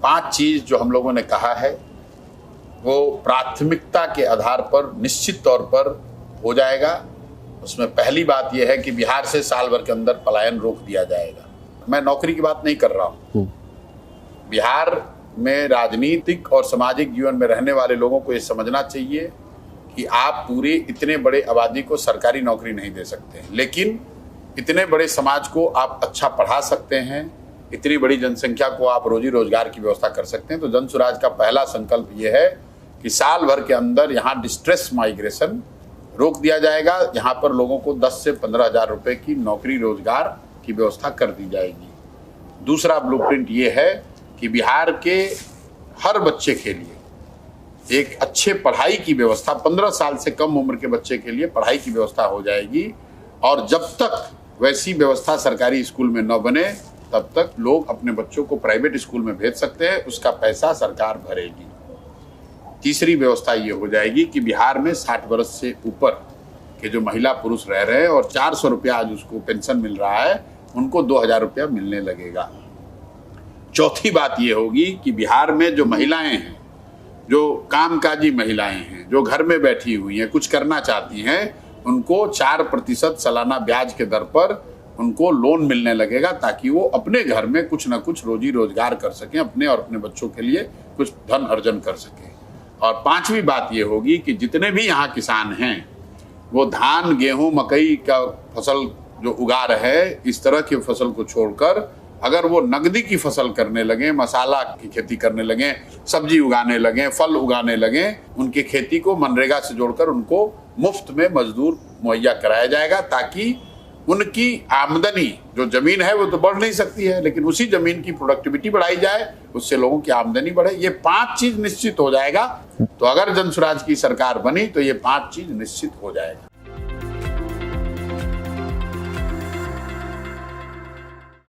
5 चीज जो हम लोगों ने कहा है वो प्राथमिकता के आधार पर निश्चित तौर पर हो जाएगा। उसमें पहली बात यह है कि बिहार से साल भर के अंदर पलायन रोक दिया जाएगा। मैं नौकरी की बात नहीं कर रहा हूँ। बिहार में राजनीतिक और सामाजिक जीवन में रहने वाले लोगों को ये समझना चाहिए कि आप पूरे इतने बड़े आबादी को सरकारी नौकरी नहीं दे सकते, लेकिन इतने बड़े समाज को आप अच्छा पढ़ा सकते हैं, इतनी बड़ी जनसंख्या को आप रोजी रोजगार की व्यवस्था कर सकते हैं। तो जन सुराज का पहला संकल्प ये है कि साल भर के अंदर यहाँ डिस्ट्रेस माइग्रेशन रोक दिया जाएगा। यहाँ पर लोगों को 10 से 15 हज़ार रुपए की नौकरी रोजगार की व्यवस्था कर दी जाएगी। दूसरा ब्लूप्रिंट ये है कि बिहार के हर बच्चे के लिए एक अच्छे पढ़ाई की व्यवस्था, 15 साल से कम उम्र के बच्चे के लिए पढ़ाई की व्यवस्था हो जाएगी। और जब तक वैसी व्यवस्था सरकारी स्कूल में न बने तब तक लोग अपने बच्चों को प्राइवेट स्कूल में भेज सकते हैं, उसका पैसा सरकार भरेगी। तीसरी व्यवस्था ये हो जाएगी कि बिहार में 60 वर्ष से ऊपर के जो महिला पुरुष रह रहे हैं और 400 रुपया आज उसको पेंशन मिल रहा है, उनको 2000 रुपया मिलने लगेगा। चौथी बात ये होगी कि बिहार में जो महिलाएं हैं, जो कामकाजी महिलाएं हैं, जो घर में बैठी हुई हैं, कुछ करना चाहती हैं, उनको 4% सालाना ब्याज के दर पर उनको लोन मिलने लगेगा, ताकि वो अपने घर में कुछ ना कुछ रोजी रोजगार कर सकें, अपने और अपने बच्चों के लिए कुछ धन अर्जन कर सकें। और पांचवी बात ये होगी कि जितने भी यहाँ किसान हैं वो धान, गेहूं, मकई का फसल जो उगा रहे हैं, इस तरह की फसल को छोड़कर अगर वो नकदी की फसल करने लगे, मसाला की खेती करने लगे, सब्जी उगाने लगे, फल उगाने लगे, उनकी खेती को मनरेगा से जोड़कर उनको मुफ्त में मजदूर मुहैया कराया जाएगा, ताकि उनकी आमदनी, जो जमीन है वो तो बढ़ नहीं सकती है, लेकिन उसी जमीन की प्रोडक्टिविटी बढ़ाई जाए, उससे लोगों की आमदनी बढ़े। ये 5 चीज निश्चित हो जाएगा। तो अगर जन सुराज की सरकार बनी तो ये 5 चीज निश्चित हो जाएगा।